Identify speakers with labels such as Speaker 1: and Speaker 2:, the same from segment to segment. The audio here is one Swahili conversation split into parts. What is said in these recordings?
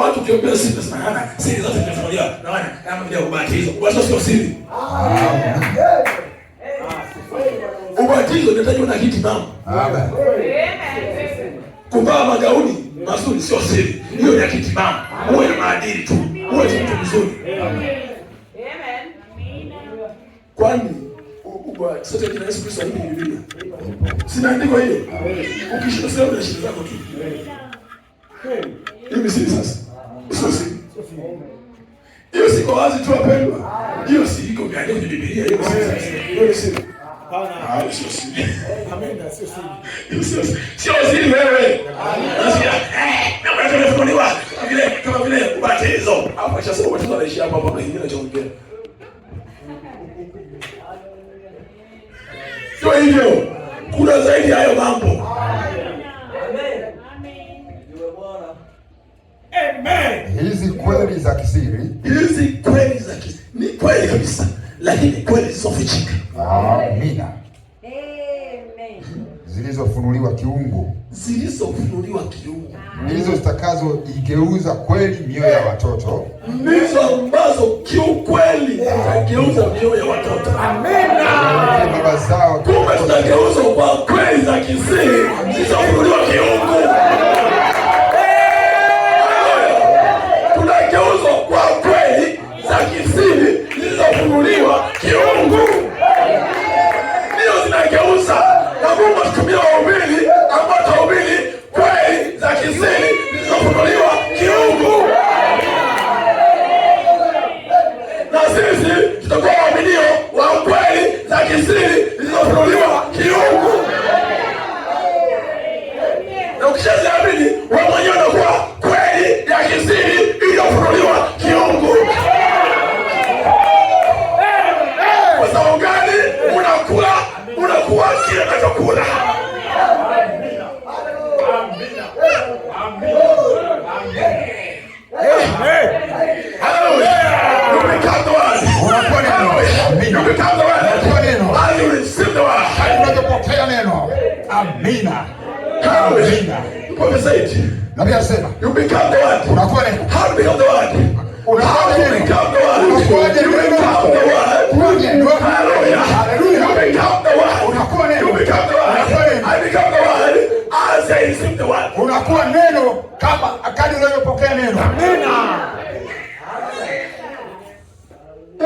Speaker 1: watu kiongea siri sana. Siri zote zinafunuliwa na wana kama vile ubatizo. Ubatizo sio siri. Ubatizo unatajwa na kiti mama. Amen. Kuvaa magauni mazuri sio siri. Hiyo ni kiti mama. Uwe na maadili tu. Uwe mtu mzuri. Amen. Kwani sote kina Yesu Kristo ni Biblia. Sinaandiko hiyo. Ukishinda sio na shida zako tu. Hivi sisi sasa. Sio siri. Hiyo siko wazi tu wapendwa. Hiyo si iko gani kwenye Biblia hiyo sisi. Hiyo siri. Hapana. Sio siri. Amen, sio siri. Sio siri wewe. Nasikia na mtu anafunuliwa kama vile ubatizo. Hapo acha sasa ubatizo anaishi hapa hapa kingine anachoongea. Sio hivyo. Kuna zaidi ya hayo mambo. Amen. Amen.
Speaker 2: Hizi kweli za kisiri.
Speaker 1: Hizi kweli za kisiri. Ni kweli kabisa. Lakini kweli zisizofichika.
Speaker 2: Amina.
Speaker 3: Amen.
Speaker 2: Zilizofunuliwa kiungu.
Speaker 1: Zilizofunuliwa kiungu.
Speaker 2: Ndizo zitakazo igeuza kweli mioyo ya watoto.
Speaker 1: Ndizo ambazo kiukweli zitageuza mioyo ya watoto. Amina.
Speaker 2: Baba zao.
Speaker 1: Kumbe tunageuzwa kwa kweli za kisiri zilizofunuliwa kiungu. Tunageuzwa kwa kweli za kisiri zilizofunuliwa kiungu. Ndio zinageuza na Mungu atutumia wahubiri ambao watahubiri kweli za kisiri zilizofunuliwa kiungu. Na sisi tutakuwa waaminio wa kweli za kisiri zilizofunuliwa kiungu. Na ukishaziamini wewe mwenyewe unakuwa kweli ya kisiri iliyofunuliwa kiungu. Kwa sababu gani? Unakuwa kile unachokula.
Speaker 2: Amina.
Speaker 1: Amina.
Speaker 2: Nabii anasema
Speaker 1: you become the word.
Speaker 2: Unakuwa neno.
Speaker 1: How to become the word?
Speaker 2: Unakuwa neno.
Speaker 1: Become the word.
Speaker 2: Unakuwa neno.
Speaker 1: You become the word. Hallelujah.
Speaker 2: Hallelujah.
Speaker 1: You become the word.
Speaker 2: Unakuwa neno.
Speaker 1: You become the word.
Speaker 2: Unakuwa neno.
Speaker 1: I become the word as I receive the word.
Speaker 2: Unakuwa neno kama akadi unavyopokea neno.
Speaker 1: Amina.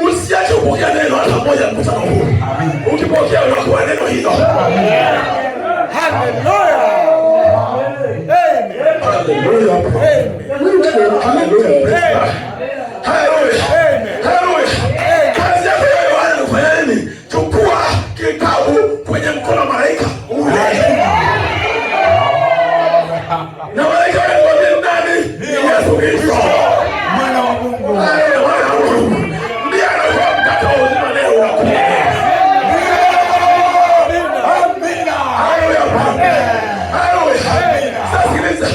Speaker 1: Usiache kupokea neno hata moja mkutano huu. Ukipokea unakuwa neno hilo. Hallelujah. Hallelujah. Hallelujah. Hallelujah. Kazi yako ya Yohana ni kufanya nini? Chukua kitabu kwenye mkono wa malaika ule. Na malaika wanakuambia nani? Yesu Kristo.
Speaker 2: Mwana wa Mungu.
Speaker 1: Mwana wa Mungu. Ndiye anakuwa mkate wa uzima leo unakuja.
Speaker 2: Amina.
Speaker 1: Hallelujah. Sasa sikiliza.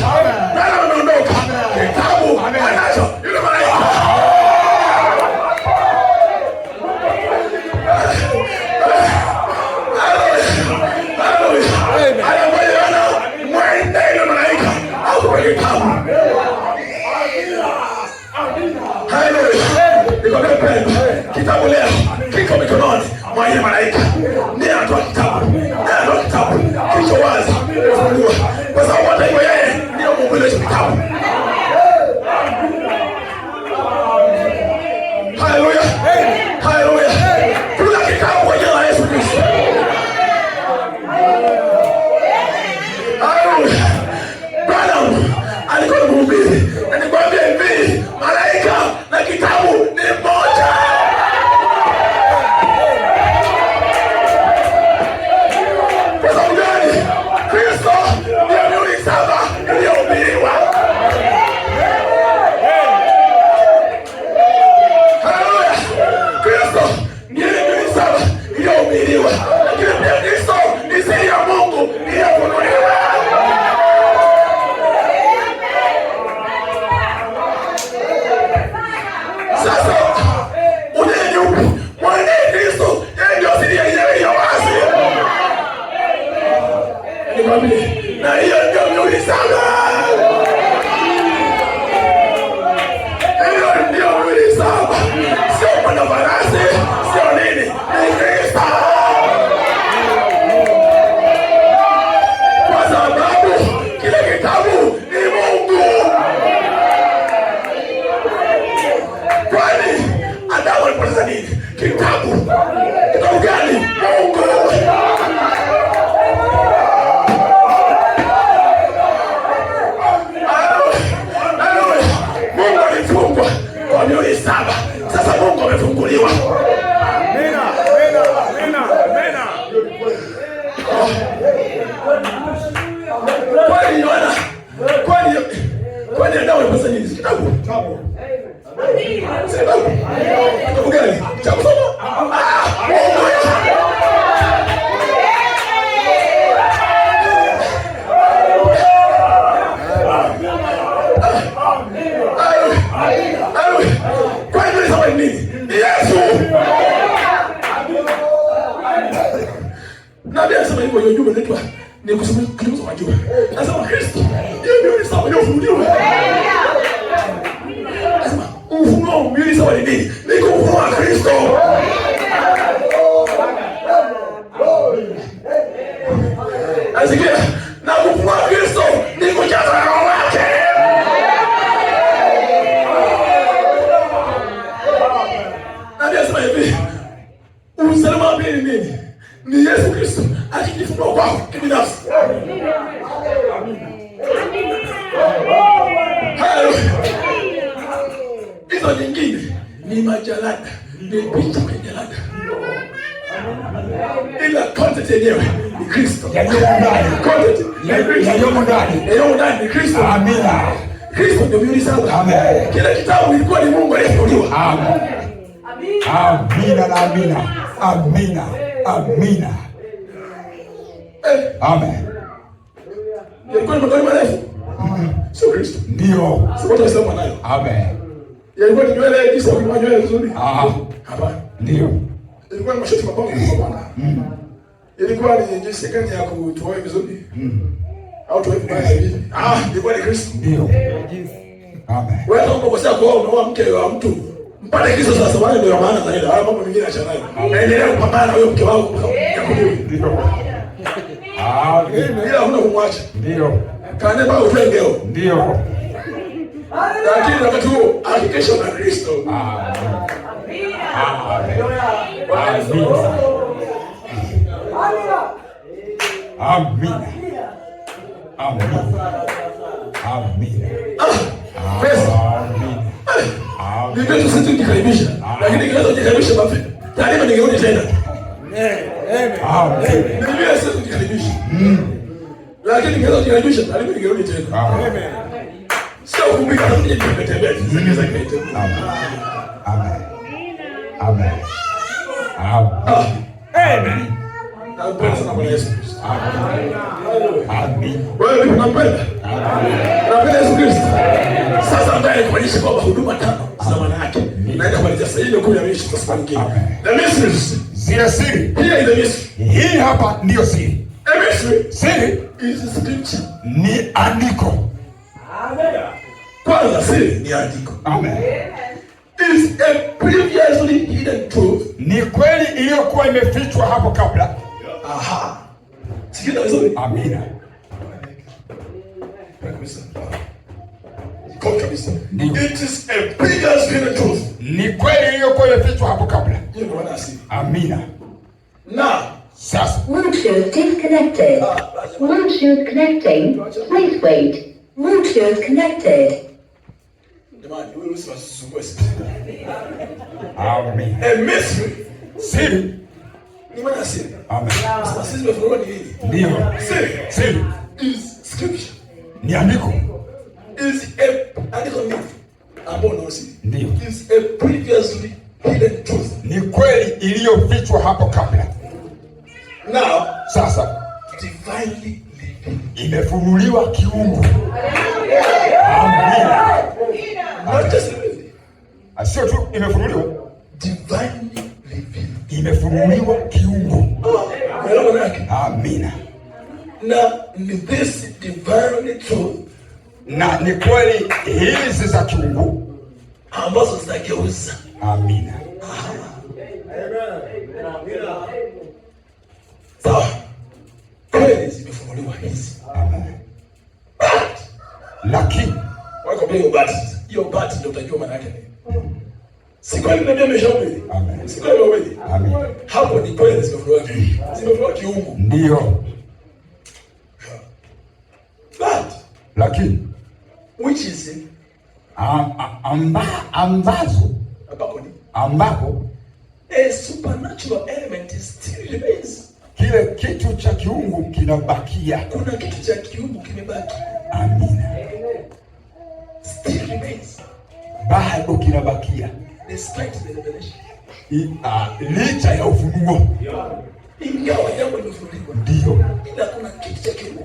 Speaker 1: Nani anaondoka? Kitabu anacho yule malaika. Kitabu leo kiko mikononi mwa yule malaika. Ndiye anatoa kitabu. Kicho wazi. Kwa sababu hata hivyo yeye ndio Mungu ile kitabu. Hallelujah. Hallelujah. Kuna kitabu kwa jina la Yesu Kristo. Hallelujah. Bwana alikuwa mhubiri. Na nikwambia hivi, malaika na kitabu ni moja. Kwa sababu gani? Kristo ndiye mihuri 7 iliyohubiriwa. Haleluya. Kristo ndiye mihuri 7 iliyohubiriwa. Lakini pia Kristo ni siri ya Mungu iliyofunuliwa. Sasa uneni upi? Mwana Kristo yeye ndio siri yenyewe ya wazi. Na hiyo ndio mihuri 7. farasi, sio nini, ni Kristo. Kwa sababu kile kitabu ni Mungu. Kwani Adamu alipoteza nini? Kitabu. Kitabu gani? Mungu. Mungu alifungwa kwa miezi 7. Sasa Mungu amefunguliwa. Kwani Yohana, kwani Adamu alipoteza nini? Kitabu. Kitabu gani? Cha kusoma. Kwani nilisema nini? Yesu. Nabii anasema hivyo, hiyo jumbe inaitwa ni kusoma kitu cha jumbe. Anasema Kristo. Hiyo ndio ni sawa, ndio ufunuliwe. Anasema ufunuo mwili sawa ni nini? Ni kufunua Kristo. Asikia? Na kufunua Kristo ni kujaza roho yake. Nabii anasema hivi, usalama wa pili nini? Ni Yesu Kristo akijifunua kwako kibinafsi. Hizo nyingine ni majalada, ni picha kwenye jalada, ila content yenyewe ni Kristo. Yaliyomo ndani ni Kristo. Amina. Kristo ndio mwili sawa. Amen. Kila kitabu ilikuwa ni Mungu aliyefunuliwa. Amen. Amina na amina. Amina. Amina. Amen. Yalikuwa ni magari marefu. Sio Kristo. Ndio. Sio tunasema nayo. Amen. Yalikuwa ni nywele hizi au ni nywele nzuri? Hapana. Ndio. Ilikuwa ni mashati mapana kwa Bwana. Ilikuwa ni jinsi gani ya kutoa vizuri? Au toa vibaya hivi? Ilikuwa ni Kristo. Ndio. Amen. Wewe unaomba kwa sababu unaoa mke wa mtu. Mpaka Kristo sasa wale ndio maana zaidi. Haya mambo mengine acha nayo. Endelea kupambana na huyo mke wako. Ndio. Bila huna kumwacha. Ndio. Kaane bado utengeo. Ndio. Lakini wakati huo hakikisha na Kristo. Amina. Biblia sisi tukikaribisha, lakini kiweza kukaribisha mafi. Taarifa ningeona tena. Biblia sisi tukikaribisha. Lakini kiweza kukaribisha, taarifa ningeona tena. Sio kumbika na mje kutembea zingine za kitu. Amen. Napenda sana Bwana Yesu Kristo. Amen. Wewe unampenda? Unapenda Yesu Kristo? Sasa ndiye kuonyesha kwamba huduma 5 za maana yake. Naenda kumalizia sasa hiyo kwa mishi kwa sababu nyingine. The mysteries, zile siri. Here is the mystery. Hii hapa ndio siri. The mystery, siri is scripture. Ni andiko. Amen. Kwanza siri ni andiko. Amen. Is a previously hidden truth. Ni kweli iliyokuwa imefichwa hapo kabla. Sikia vizuri. Amina. Kabisa. It is a previously hidden truth. Ni kweli iliyokuwa imefichwa hapo kabla. Hiyo ndio maana asili. Amina. Na sasa
Speaker 4: Bluetooth disconnected. Bluetooth connecting. Please wait. Bluetooth connected.
Speaker 1: Jamani, wewe usisumbue sisi. Amen. A mystery. Siri. Ni maana siri. Amen. Sasa sisi tumefunua ni nini? Ndio. Siri is scripture. Ni andiko. Is a andiko ni ambao ndio siri. Ndio. Is a previously hidden truth. Ni kweli iliyofichwa hapo kabla. Now, sasa divinely living. Imefunuliwa kiungu. Amina. Not just living. Sio tu imefunuliwa, divinely living. Imefunuliwa kiungu. Amina. Na ni this divinely truth. Na ni kweli hizi za kiungu ambazo zitageuza. Amina. hizi.
Speaker 2: Lakini
Speaker 1: wako bila hiyo but ndio utajua maana yake nini. Si kweli nabii ameshahubiri.
Speaker 2: Amen.
Speaker 1: Si kweli wewe.
Speaker 2: Amen.
Speaker 1: Hapo ni kweli zimefunuliwa kiungu.
Speaker 2: Ndio.
Speaker 1: But
Speaker 2: lakini
Speaker 1: which is
Speaker 2: ambapo
Speaker 1: a supernatural element still remains.
Speaker 2: Kile kitu cha kiungu kinabakia.
Speaker 1: Kuna kitu cha kiungu kimebaki.
Speaker 2: Amina.
Speaker 1: Still remains.
Speaker 2: Bado kinabakia.
Speaker 1: Despite the revelation.
Speaker 2: Licha ya ufunuo.
Speaker 1: Ingawa jambo limefunuliwa.
Speaker 2: Ndio.
Speaker 1: Ila kuna kitu cha kiungu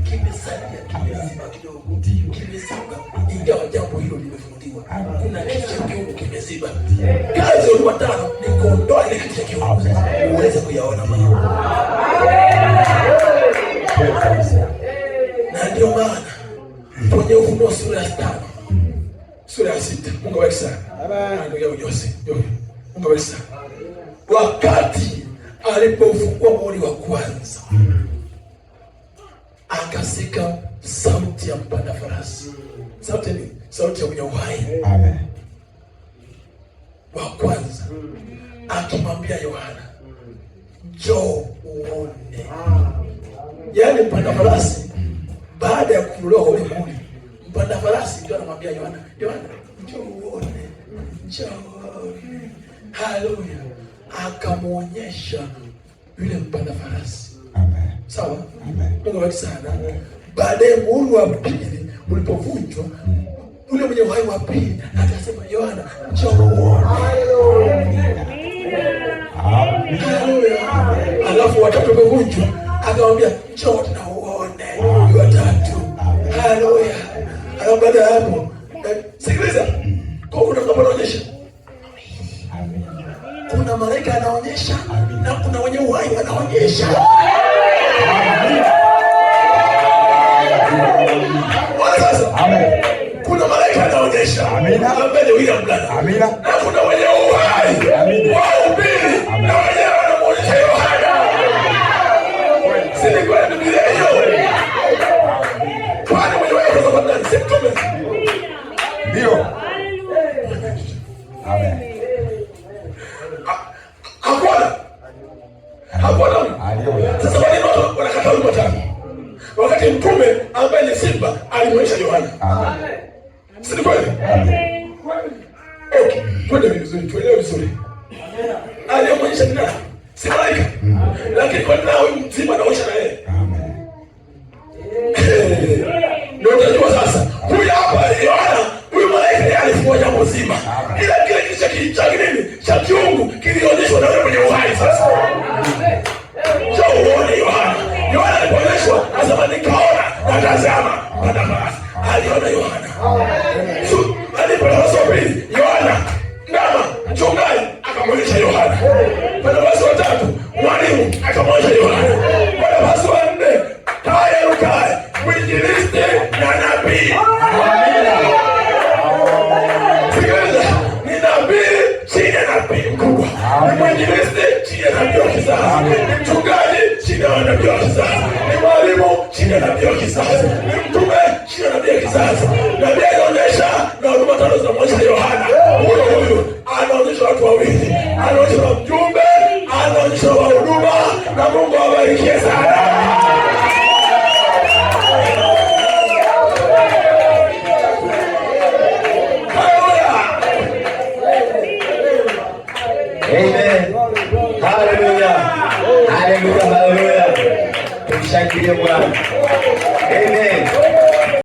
Speaker 1: kimesalia, kimezima kidogo. Kimezima. Ingawa jambo hilo limefunuliwa. Kuna kitu cha kiungu kimezima. Kazi ya watano ni kuondoa ile kitu cha kiungu. Uweze kuyaona mambo. Na ndio maana kwenye Ufunuo sura ya 5, sura ya 6, Mungu awabariki sana. Ndio Yose. Mungu awabariki sana. Wakati alipofungua muhuri wa kwanza, akasika sauti ya mpanda farasi. Sauti ni sauti ya mwenye uhai.
Speaker 2: Amen.
Speaker 1: Wa kwanza akimwambia Yohana, njoo uone. Yaani mpanda farasi baada ya kufunuliwa ule muhuri, mpanda farasi ndio anamwambia Yohana, njoo uone. Njoo. Haleluya. Akamuonyesha yule mpanda farasi.
Speaker 2: Amen.
Speaker 1: Sawa?
Speaker 2: Amen.
Speaker 1: Mungu awabariki sana. Baadaye muhuri wa pili ulipovunjwa, ule mwenye uhai wa pili akasema, Yohana, njoo uone. Haleluya. Alafu watatu wamevunjwa, akamwambia njoo na uone. Watatu. Haleluya. Alafu baada ya hapo, sikiliza. Kwa kuna kama anaonyesha. Kuna malaika anaonyesha na kuna wenye uhai wanaonyesha.
Speaker 2: Amen.
Speaker 1: Kuna malaika anaonyesha.
Speaker 2: Amina.
Speaker 1: Mbele William Bwana.
Speaker 2: Amina.
Speaker 1: Na kuna wenye uhai.
Speaker 2: Amina.
Speaker 1: Wao mbili na wenyewe wanamuonyesha Yohana. Sisi kwa Biblia hiyo. Kwani wenye uhai kwa sababu si mtume.
Speaker 2: Ndio. Amen.
Speaker 1: Hakuna. Sasa wale watu wanakataa wimbo tano. Wakati mtume ambaye ni simba alimwonyesha Yohana.
Speaker 2: Amen.
Speaker 1: Si kweli?
Speaker 2: Amen.
Speaker 1: Okay, twende vizuri, tuelewe vizuri. Aliyemwonyesha ni nani? Si malaika. Lakini kwa nini huyu mzima anaonyesha na yeye?
Speaker 2: Amen.
Speaker 1: Ndio unajua sasa. Huyu hapa Yohana, huyu malaika yeye alifungua jambo zima. Ila kile kitu cha nini? Cha kiungu kilionyeshwa na yule mwenye uhai sasa. Njoo uone Yohana. Yohana alipoonyeshwa, anasema nikaona na tazama mpanda farasi. Aliona Yohana. Alipoonyeshwa pili, Yohana ndama mchungaji akamwonyesha Yohana. Mpanda farasi wa tatu, mwalimu akamwonyesha Yohana. Mpanda farasi wa nne, kaya rukaye, mwinjilisti na nabii. Sikiliza, ni nabii chini ya nabii mkubwa. Ni mwinjilisti chini ya nabii wa kisasa. Ni mchungaji chini ya nabii wa kisasa. Ni mwalimu chini ya nabii wa kisasa. Ni mtume chini ya nabii wa kisasa. Nabii anaonyesha na huduma tano zinamwonyesha Yohana. Huyu anaonyesha watu wawili. Anaonyesha mjumbe, anaonyesha wahuduma, na Mungu awabarikie sana.
Speaker 5: Amen. Hallelujah. Hallelujah. Hallelujah. Tumshangilie Bwana. Amen.